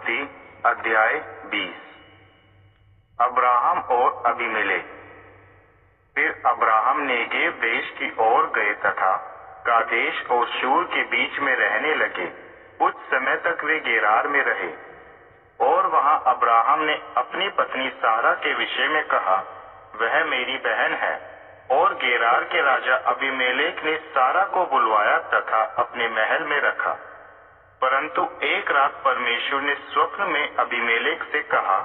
उत्पत्ति अध्याय 20। अब्राहम और अबीमेलेक। फिर अब्राहम नेगेव देश की ओर गए तथा कादेश और शूर के बीच में रहने लगे। कुछ समय तक वे गेरार में रहे। और वहां अब्राहम ने अपनी पत्नी सारा के विषय में कहा, वह मेरी बहन है। और गेरार के राजा अबीमेलेक ने सारा को बुलवाया तथा अपने महल में रखा। परंतु एक रात परमेश्वर ने स्वप्न में अबीमेलेक से कहा,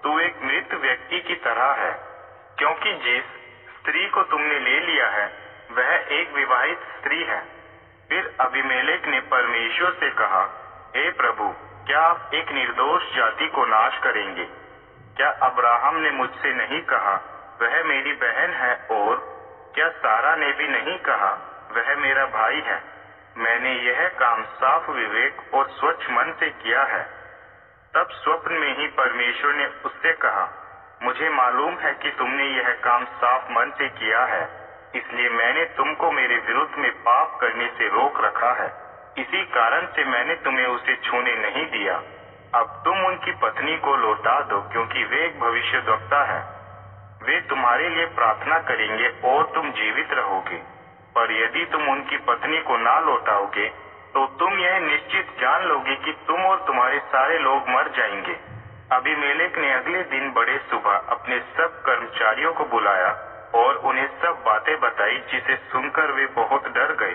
तू एक मृत व्यक्ति की तरह है, क्योंकि जिस स्त्री को तुमने ले लिया है वह एक विवाहित स्त्री है। फिर अबीमेलेक ने परमेश्वर से कहा, हे प्रभु, क्या आप एक निर्दोष जाति को नाश करेंगे? क्या अब्राहम ने मुझसे नहीं कहा, वह मेरी बहन है? और क्या सारा ने भी नहीं कहा, वह मेरा भाई है? मैंने यह काम साफ विवेक और स्वच्छ मन से किया है। तब स्वप्न में ही परमेश्वर ने उससे कहा, मुझे मालूम है कि तुमने यह काम साफ मन से किया है, इसलिए मैंने तुमको मेरे विरुद्ध में पाप करने से रोक रखा है। इसी कारण से मैंने तुम्हें उसे छूने नहीं दिया। अब तुम उनकी पत्नी को लौटा दो, क्योंकि वे एक भविष्यद्वक्ता है। वे तुम्हारे लिए प्रार्थना करेंगे और तुम जीवित रहोगे। पर यदि तुम उनकी पत्नी को ना लौटाओगे तो तुम यह निश्चित जान लोगे कि तुम और तुम्हारे सारे लोग मर जाएंगे। अबीमेलेक ने अगले दिन बड़े सुबह अपने सब कर्मचारियों को बुलाया और उन्हें सब बातें बताई, जिसे सुनकर वे बहुत डर गए।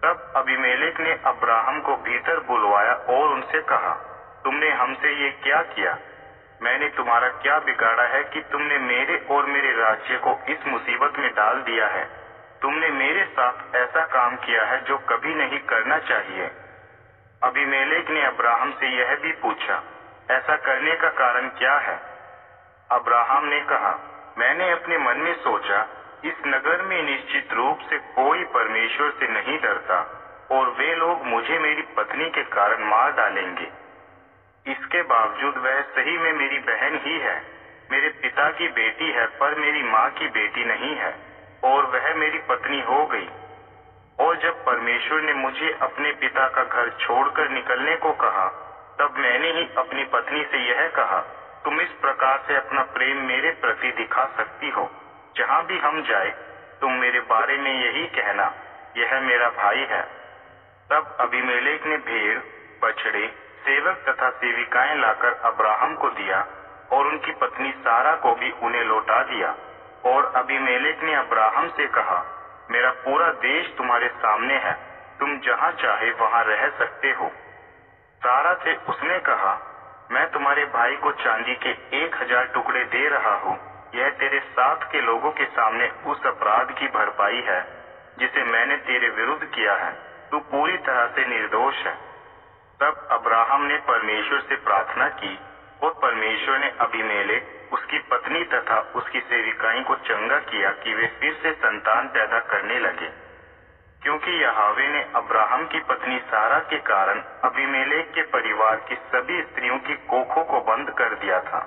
तब अबीमेलेक ने अब्राहम को भीतर बुलवाया और उनसे कहा, तुमने हमसे ये क्या किया? मैंने तुम्हारा क्या बिगाड़ा है कि तुमने मेरे और मेरे राज्य को इस मुसीबत में डाल दिया है? तुमने मेरे साथ ऐसा काम किया है जो कभी नहीं करना चाहिए। अबीमेलेक ने अब्राहम से यह भी पूछा, ऐसा करने का कारण क्या है? अब्राहम ने कहा, मैंने अपने मन में सोचा, इस नगर में निश्चित रूप से कोई परमेश्वर से नहीं डरता और वे लोग मुझे मेरी पत्नी के कारण मार डालेंगे। इसके बावजूद वह सही में मेरी बहन ही है, मेरे पिता की बेटी है, पर मेरी माँ की बेटी नहीं है, और वह मेरी पत्नी हो गई। और जब परमेश्वर ने मुझे अपने पिता का घर छोड़कर निकलने को कहा, तब मैंने ही अपनी पत्नी से यह कहा, तुम इस प्रकार से अपना प्रेम मेरे प्रति दिखा सकती हो, जहाँ भी हम जाए तुम मेरे बारे में यही कहना, यह मेरा भाई है। तब अबीमेलेक ने भेड़, बछड़े, सेवक तथा सेविकाएं लाकर अब्राहम को दिया और उनकी पत्नी सारा को भी उन्हें लौटा दिया। और अबीमेलेक ने अब्राहम से कहा, मेरा पूरा देश तुम्हारे सामने है, तुम जहाँ चाहे वहाँ रह सकते हो। सारा से उसने कहा, मैं तुम्हारे भाई को चांदी के 1000 टुकड़े दे रहा हूँ। यह तेरे साथ के लोगों के सामने उस अपराध की भरपाई है जिसे मैंने तेरे विरुद्ध किया है। तू पूरी तरह से निर्दोष है। तब अब्राहम ने परमेश्वर से प्रार्थना की और परमेश्वर ने अबीमेलेक, उसकी पत्नी तथा उसकी सेविकाई को चंगा किया कि वे फिर से संतान पैदा करने लगे, क्योंकि यहोवा ने अब्राहम की पत्नी सारा के कारण अबीमेलेक के परिवार की सभी स्त्रियों की कोखों को बंद कर दिया था।